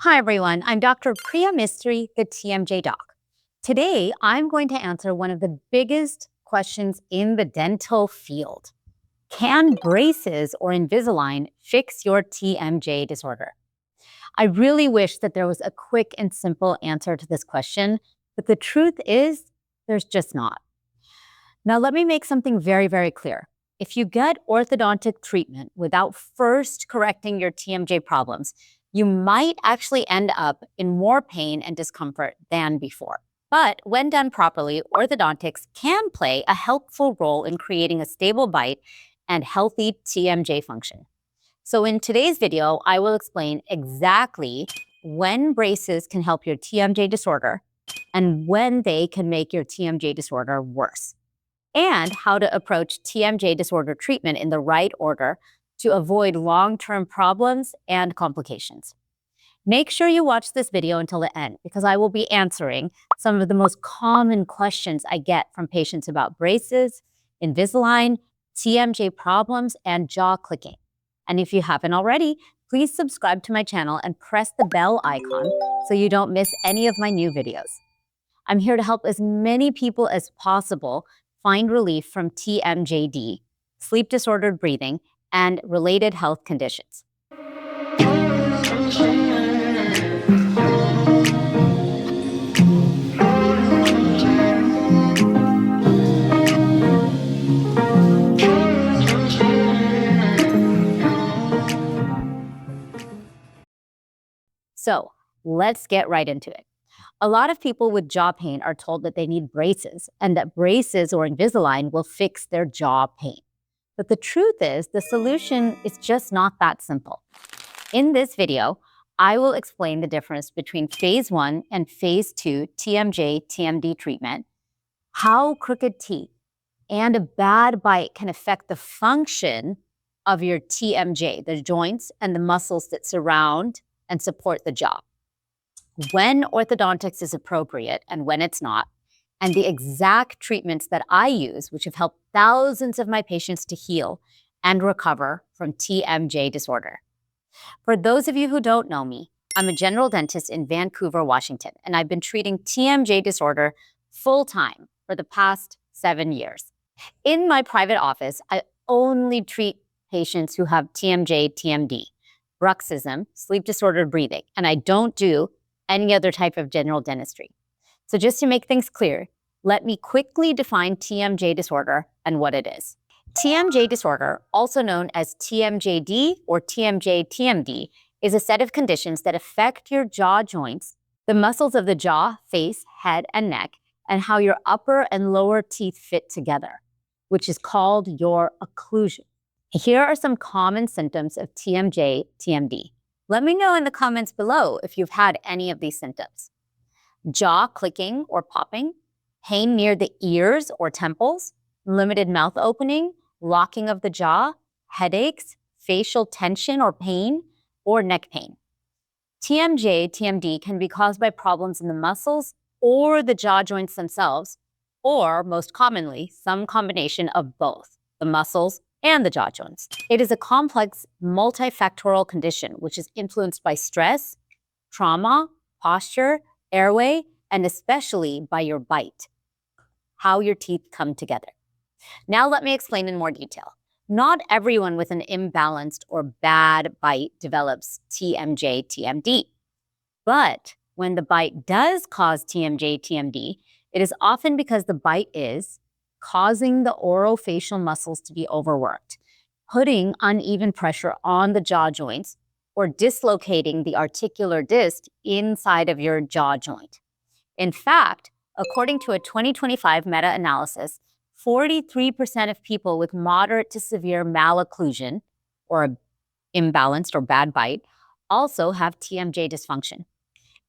Hi everyone, I'm Dr. Priya Mistry, the TMJ Doc. Today, I'm going to answer one of the biggest questions in the dental field. Can braces or Invisalign fix your TMJ disorder? I really wish that there was a quick and simple answer to this question, but the truth is, there's just not. Now, let me make something very, very clear. If you get orthodontic treatment without first correcting your TMJ problems, you might actually end up in more pain and discomfort than before. But when done properly, orthodontics can play a helpful role in creating a stable bite and healthy TMJ function. So in today's video, I will explain exactly when braces can help your TMJ disorder and when they can make your TMJ disorder worse, and how to approach TMJ disorder treatment in the right order to avoid long-term problems and complications. Make sure you watch this video until the end because I will be answering some of the most common questions I get from patients about braces, Invisalign, TMJ problems, and jaw clicking. And if you haven't already, please subscribe to my channel and press the bell icon so you don't miss any of my new videos. I'm here to help as many people as possible find relief from TMJD, sleep disordered breathing, and related health conditions. So let's get right into it. A lot of people with jaw pain are told that they need braces and that braces or Invisalign will fix their jaw pain. But the truth is, the solution is just not that simple. In this video, I will explain the difference between phase 1 and phase 2 TMJ, TMD treatment, how crooked teeth and a bad bite can affect the function of your TMJ, the joints and the muscles that surround and support the jaw, when orthodontics is appropriate and when it's not, and the exact treatments that I use, which have helped thousands of my patients to heal and recover from TMJ disorder. For those of you who don't know me, I'm a general dentist in Vancouver, Washington, and I've been treating TMJ disorder full-time for the past 7 years. In my private office, I only treat patients who have TMJ, TMD, bruxism, sleep disordered breathing, and I don't do any other type of general dentistry. So just to make things clear, let me quickly define TMJ disorder and what it is. TMJ disorder, also known as TMJD or TMJ-TMD, is a set of conditions that affect your jaw joints, the muscles of the jaw, face, head, and neck, and how your upper and lower teeth fit together, which is called your occlusion. Here are some common symptoms of TMJ-TMD. Let me know in the comments below if you've had any of these symptoms. Jaw clicking or popping, pain near the ears or temples, limited mouth opening, locking of the jaw, headaches, facial tension or pain, or neck pain. TMJ, TMD can be caused by problems in the muscles or the jaw joints themselves, or most commonly, some combination of both, the muscles and the jaw joints. It is a complex multifactorial condition which is influenced by stress, trauma, posture, airway, and especially by your bite, how your teeth come together. Now let me explain in more detail. Not everyone with an imbalanced or bad bite develops TMJ, TMD. But when the bite does cause TMJ, TMD, it is often because the bite is causing the orofacial muscles to be overworked, putting uneven pressure on the jaw joints, or dislocating the articular disc inside of your jaw joint. In fact, according to a 2025 meta-analysis, 43% of people with moderate to severe malocclusion, or imbalanced or bad bite, also have TMJ dysfunction.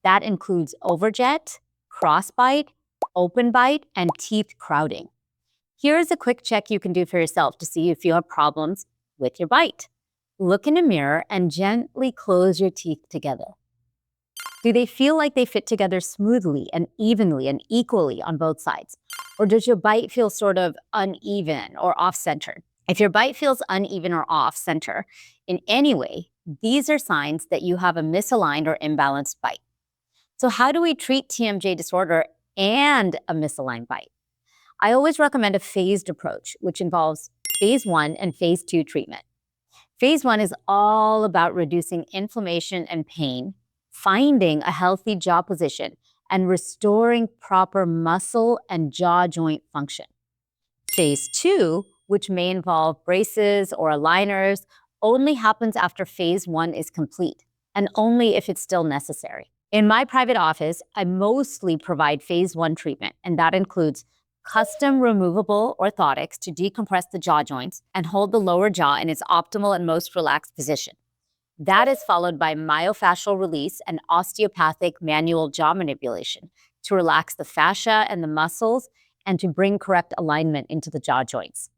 That includes overjet, crossbite, open bite, and teeth crowding. Here's a quick check you can do for yourself to see if you have problems with your bite. Look in a mirror and gently close your teeth together. Do they feel like they fit together smoothly and evenly and equally on both sides? Or does your bite feel sort of uneven or off-centered? If your bite feels uneven or off-center in any way, These are signs that you have a misaligned or imbalanced bite. So how do we treat TMJ disorder and a misaligned bite? I always recommend a phased approach, which involves phase 1 and phase 2 treatment. Phase 1 is all about reducing inflammation and pain, finding a healthy jaw position, and restoring proper muscle and jaw joint function. Phase 2, which may involve braces or aligners, only happens after phase 1 is complete, and only if it's still necessary. In my private office, I mostly provide phase 1 treatment, and that includes custom removable orthotics to decompress the jaw joints and hold the lower jaw in its optimal and most relaxed position. That is followed by myofascial release and osteopathic manual jaw manipulation to relax the fascia and the muscles and to bring correct alignment into the jaw joints.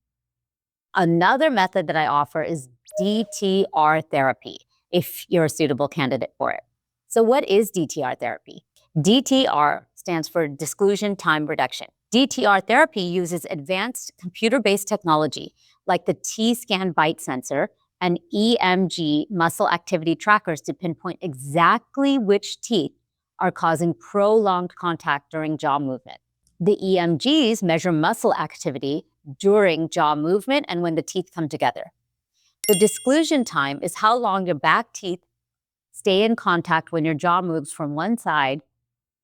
Another method that I offer is DTR therapy, if you're a suitable candidate for it. So what is DTR therapy? DTR stands for disclusion time reduction. DTR therapy uses advanced computer-based technology like the T-scan bite sensor and EMG muscle activity trackers to pinpoint exactly which teeth are causing prolonged contact during jaw movement. The EMGs measure muscle activity during jaw movement and when the teeth come together. The disclusion time is how long your back teeth stay in contact when your jaw moves from one side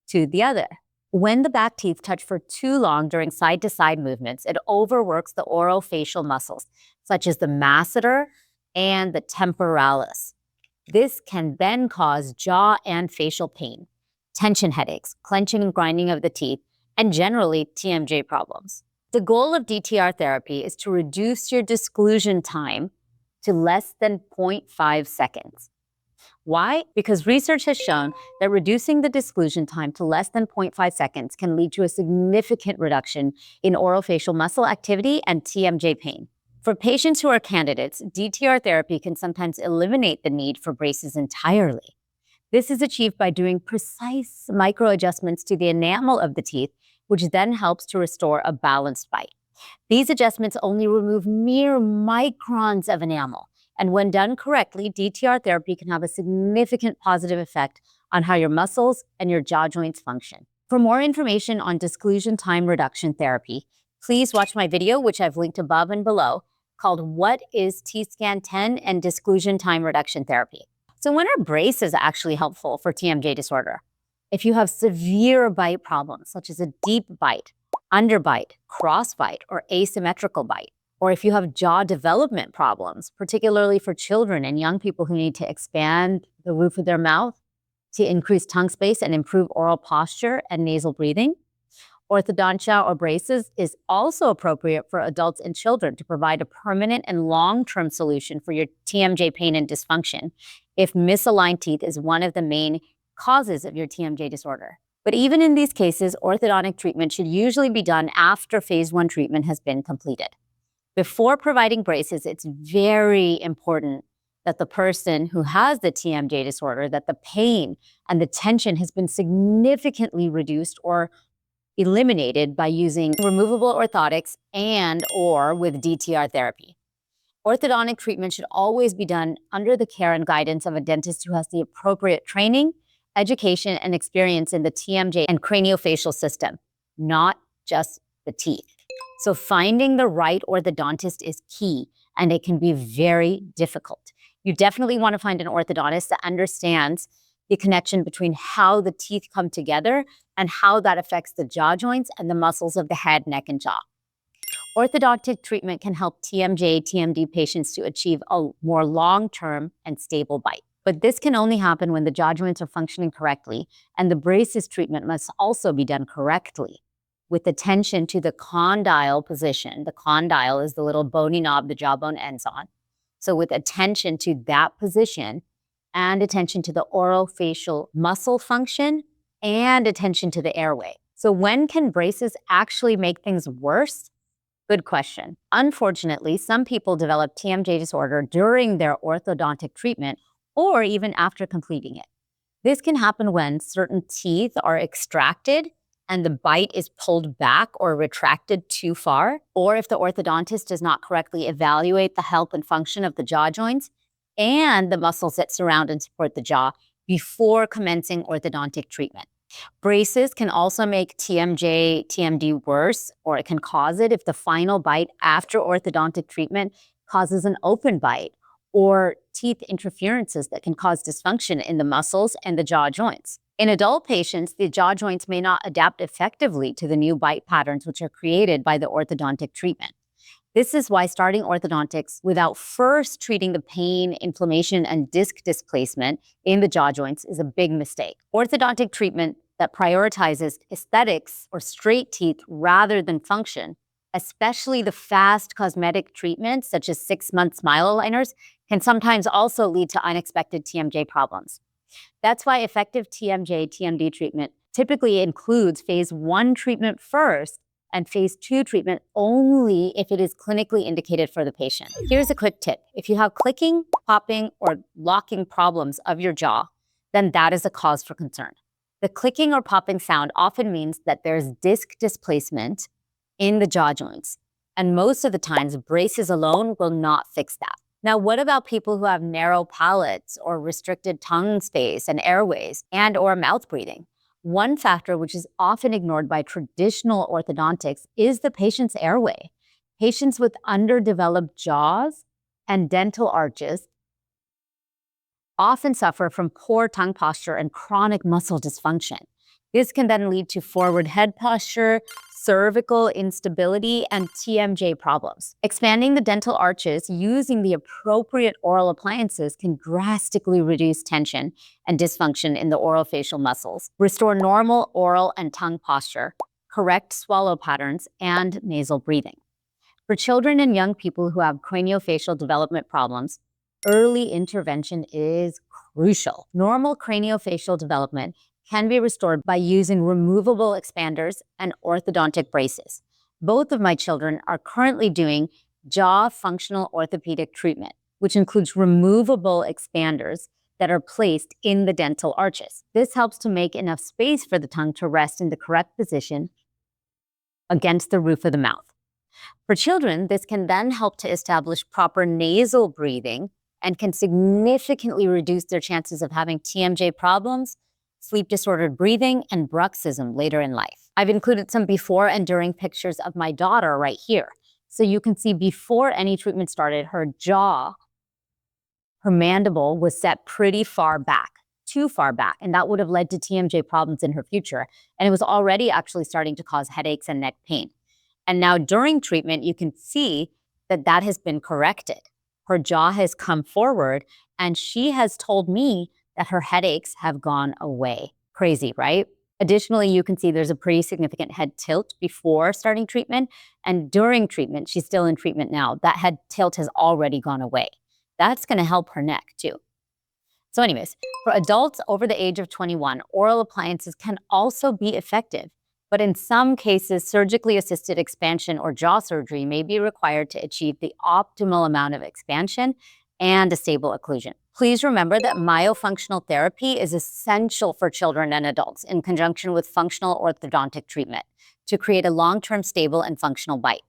to the other. When the back teeth touch for too long during side-to-side movements, it overworks the orofacial muscles, such as the masseter and the temporalis. This can then cause jaw and facial pain, tension headaches, clenching and grinding of the teeth, and generally TMJ problems. The goal of DTR therapy is to reduce your disclusion time to less than 0.5 seconds. Why? Because research has shown that reducing the disclusion time to less than 0.5 seconds can lead to a significant reduction in orofacial muscle activity and TMJ pain. For patients who are candidates, DTR therapy can sometimes eliminate the need for braces entirely. This is achieved by doing precise micro-adjustments to the enamel of the teeth, which then helps to restore a balanced bite. These adjustments only remove mere microns of enamel, and when done correctly, DTR therapy can have a significant positive effect on how your muscles and your jaw joints function. For more information on disclusion time reduction therapy, please watch my video, which I've linked above and below, called What is T-Scan 10 and Disclusion Time Reduction Therapy? So when are braces actually helpful for TMJ disorder? If you have severe bite problems, such as a deep bite, underbite, crossbite, or asymmetrical bite, or if you have jaw development problems, particularly for children and young people who need to expand the roof of their mouth to increase tongue space and improve oral posture and nasal breathing, orthodontia or braces is also appropriate for adults and children to provide a permanent and long-term solution for your TMJ pain and dysfunction if misaligned teeth is one of the main causes of your TMJ disorder. But even in these cases, orthodontic treatment should usually be done after phase 1 treatment has been completed. Before providing braces, it's very important that the person who has the TMJ disorder, that the pain and the tension has been significantly reduced or eliminated by using removable orthotics and or with DTR therapy. Orthodontic treatment should always be done under the care and guidance of a dentist who has the appropriate training, education, and experience in the TMJ and craniofacial system, not just the teeth. So finding the right orthodontist is key, and it can be very difficult. You definitely want to find an orthodontist that understands the connection between how the teeth come together and how that affects the jaw joints and the muscles of the head, neck, and jaw. Orthodontic treatment can help TMJ, TMD patients to achieve a more long-term and stable bite. But this can only happen when the jaw joints are functioning correctly, and the braces treatment must also be done correctly with attention to the condyle position. The condyle is the little bony knob the jawbone ends on. So with attention to that position and attention to the orofacial muscle function and attention to the airway. So when can braces actually make things worse? Good question. Unfortunately, some people develop TMJ disorder during their orthodontic treatment or even after completing it. This can happen when certain teeth are extracted and the bite is pulled back or retracted too far, or if the orthodontist does not correctly evaluate the health and function of the jaw joints and the muscles that surround and support the jaw before commencing orthodontic treatment. Braces can also make TMJ, TMD worse, or it can cause it if the final bite after orthodontic treatment causes an open bite or teeth interferences that can cause dysfunction in the muscles and the jaw joints. In adult patients, the jaw joints may not adapt effectively to the new bite patterns which are created by the orthodontic treatment. This is why starting orthodontics without first treating the pain, inflammation, and disc displacement in the jaw joints is a big mistake. Orthodontic treatment that prioritizes aesthetics or straight teeth rather than function, especially the fast cosmetic treatments such as 6-month smile aligners, can sometimes also lead to unexpected TMJ problems. That's why effective TMJ, TMD treatment typically includes phase 1 treatment first and phase 2 treatment only if it is clinically indicated for the patient. Here's a quick tip. If you have clicking, popping, or locking problems of your jaw, then that is a cause for concern. The clicking or popping sound often means that there's disc displacement in the jaw joints, and most of the times braces alone will not fix that. Now, what about people who have narrow palates or restricted tongue space and airways and/or mouth breathing? One factor which is often ignored by traditional orthodontics is the patient's airway. Patients with underdeveloped jaws and dental arches often suffer from poor tongue posture and chronic muscle dysfunction. This can then lead to forward head posture, cervical instability, and TMJ problems. Expanding the dental arches using the appropriate oral appliances can drastically reduce tension and dysfunction in the orofacial muscles, restore normal oral and tongue posture, correct swallow patterns, and nasal breathing. For children and young people who have craniofacial development problems, early intervention is crucial. Normal craniofacial development can be restored by using removable expanders and orthodontic braces. Both of my children are currently doing jaw functional orthopedic treatment, which includes removable expanders that are placed in the dental arches. This helps to make enough space for the tongue to rest in the correct position against the roof of the mouth. For children, this can then help to establish proper nasal breathing and can significantly reduce their chances of having TMJ problems, sleep disordered breathing, and bruxism later in life. I've included some before and during pictures of my daughter right here. So you can see before any treatment started, her jaw, her mandible was set pretty far back, too far back, and that would have led to TMJ problems in her future. And it was already actually starting to cause headaches and neck pain. And now during treatment, you can see that that has been corrected. Her jaw has come forward, and she has told me that her headaches have gone away. Crazy, right? Additionally, you can see there's a pretty significant head tilt before starting treatment, and during treatment, she's still in treatment now, that head tilt has already gone away. That's gonna help her neck too. So anyways, for adults over the age of 21, oral appliances can also be effective, but in some cases, surgically assisted expansion or jaw surgery may be required to achieve the optimal amount of expansion and a stable occlusion. Please remember that myofunctional therapy is essential for children and adults in conjunction with functional orthodontic treatment to create a long-term stable and functional bite.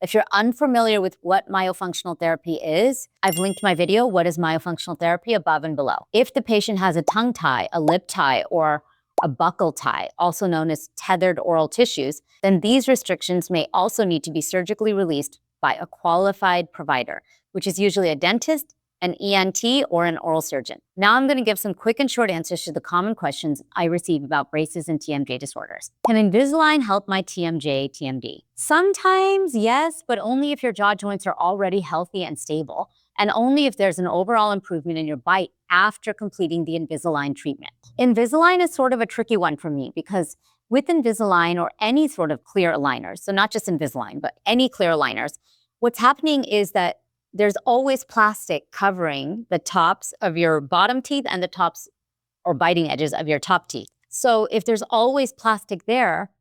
If you're unfamiliar with what myofunctional therapy is, I've linked my video, What is Myofunctional Therapy, above and below. If the patient has a tongue tie, a lip tie, or a buccal tie, also known as tethered oral tissues, then these restrictions may also need to be surgically released by a qualified provider, which is usually a dentist, an ENT, or an oral surgeon. Now I'm going to give some quick and short answers to the common questions I receive about braces and TMJ disorders. Can Invisalign help my TMJ, TMD? Sometimes, yes, but only if your jaw joints are already healthy and stable, and only if there's an overall improvement in your bite after completing the Invisalign treatment. Invisalign is sort of a tricky one for me because with Invisalign or any sort of clear aligners, so not just Invisalign, but any clear aligners, what's happening is that there's always plastic covering the tops of your bottom teeth and the tops or biting edges of your top teeth. So if there's always plastic there,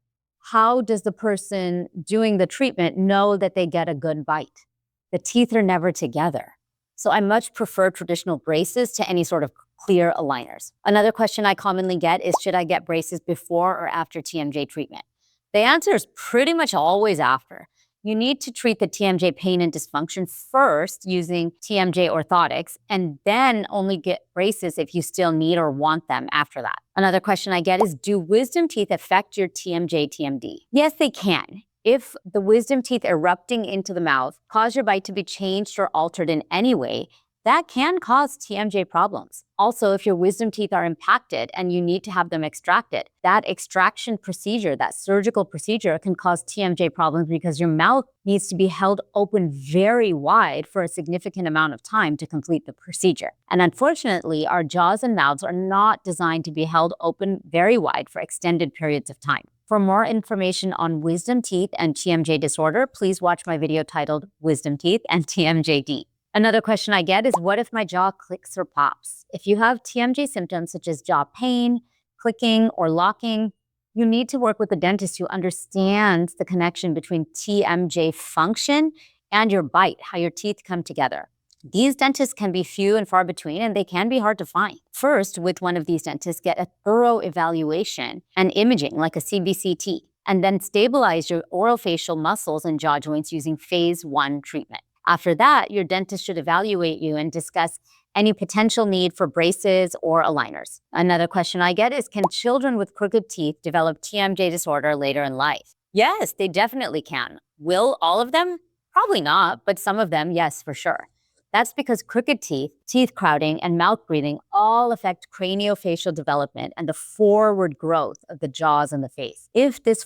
how does the person doing the treatment know that they get a good bite? The teeth are never together. So I much prefer traditional braces to any sort of clear aligners. Another question I commonly get is, should I get braces before or after TMJ treatment? The answer is pretty much always after. You need to treat the TMJ pain and dysfunction first using TMJ orthotics, and then only get braces if you still need or want them after that. Another question I get is, do wisdom teeth affect your TMJ, TMD? Yes, they can. If the wisdom teeth erupting into the mouth cause your bite to be changed or altered in any way, that can cause TMJ problems. Also, if your wisdom teeth are impacted and you need to have them extracted, that extraction procedure, that surgical procedure, can cause TMJ problems because your mouth needs to be held open very wide for a significant amount of time to complete the procedure. And unfortunately, our jaws and mouths are not designed to be held open very wide for extended periods of time. For more information on wisdom teeth and TMJ disorder, please watch my video titled Wisdom Teeth and TMJD. Another question I get is, what if my jaw clicks or pops? If you have TMJ symptoms such as jaw pain, clicking, or locking, you need to work with a dentist who understands the connection between TMJ function and your bite, how your teeth come together. These dentists can be few and far between, and they can be hard to find. First, with one of these dentists, get a thorough evaluation and imaging like a CBCT, and then stabilize your orofacial muscles and jaw joints using phase 1 treatment. After that, your dentist should evaluate you and discuss any potential need for braces or aligners. Another question I get is, can children with crooked teeth develop TMJ disorder later in life? Yes, they definitely can. Will all of them? Probably not, but some of them, yes, for sure. That's because crooked teeth, teeth crowding, and mouth breathing all affect craniofacial development and the forward growth of the jaws and the face. If this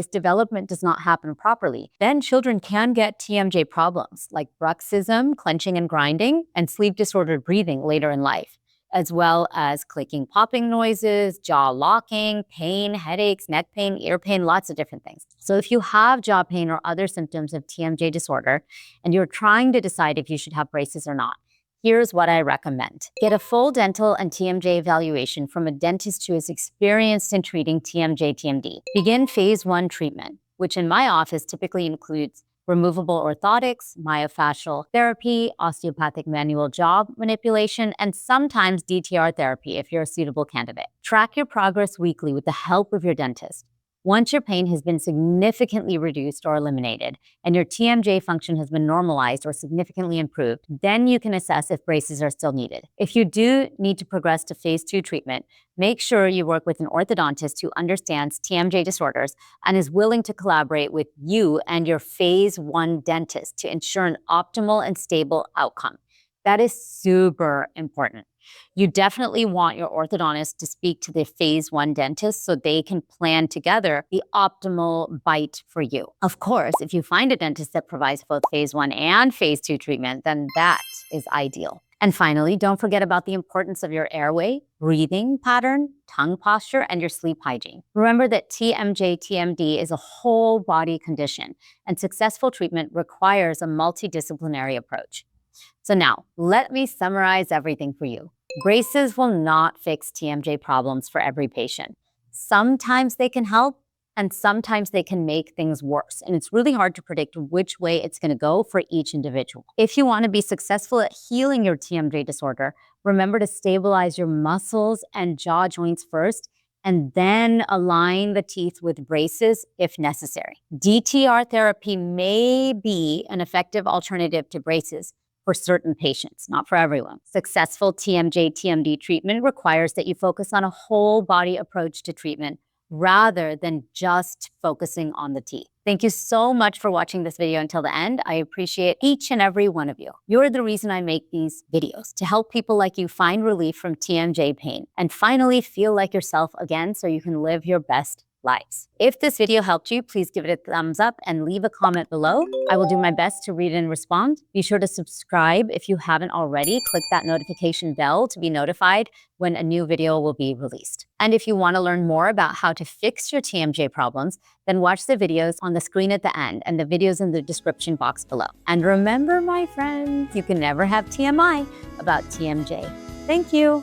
development does not happen properly, then children can get TMJ problems like bruxism, clenching and grinding, and sleep-disordered breathing later in life, as well as clicking, popping noises, jaw locking, pain, headaches, neck pain, ear pain, lots of different things. So if you have jaw pain or other symptoms of TMJ disorder, and you're trying to decide if you should have braces or not, here's what I recommend. Get a full dental and TMJ evaluation from a dentist who is experienced in treating TMJ, TMD. Begin phase 1 treatment, which in my office typically includes removable orthotics, myofascial therapy, osteopathic manual jaw manipulation, and sometimes DTR therapy if you're a suitable candidate. Track your progress weekly with the help of your dentist. Once your pain has been significantly reduced or eliminated, and your TMJ function has been normalized or significantly improved, then you can assess if braces are still needed. If you do need to progress to phase 2 treatment, make sure you work with an orthodontist who understands TMJ disorders and is willing to collaborate with you and your phase 1 dentist to ensure an optimal and stable outcome. That is super important. You definitely want your orthodontist to speak to the phase 1 dentist so they can plan together the optimal bite for you. Of course, if you find a dentist that provides both phase 1 and phase 2 treatment, then that is ideal. And finally, don't forget about the importance of your airway, breathing pattern, tongue posture, and your sleep hygiene. Remember that TMJ, TMD is a whole body condition, and successful treatment requires a multidisciplinary approach. So now, let me summarize everything for you. Braces will not fix TMJ problems for every patient. Sometimes they can help, and sometimes they can make things worse. And it's really hard to predict which way it's going to go for each individual. If you want to be successful at healing your TMJ disorder, remember to stabilize your muscles and jaw joints first, and then align the teeth with braces if necessary. DTR therapy may be an effective alternative to braces for certain patients, not for everyone. Successful TMJ, TMD treatment requires that you focus on a whole body approach to treatment rather than just focusing on the teeth. Thank you so much for watching this video until the end. I appreciate each and every one of you. You're the reason I make these videos, to help people like you find relief from TMJ pain and finally feel like yourself again so you can live your best lives. If this video helped you, please give it a thumbs up and leave a comment below. I will do my best to read and respond. Be sure to subscribe if you haven't already. Click that notification bell to be notified when a new video will be released. And if you want to learn more about how to fix your TMJ problems, then watch the videos on the screen at the end and the videos in the description box below. And remember, my friends, you can never have TMI about TMJ. Thank you.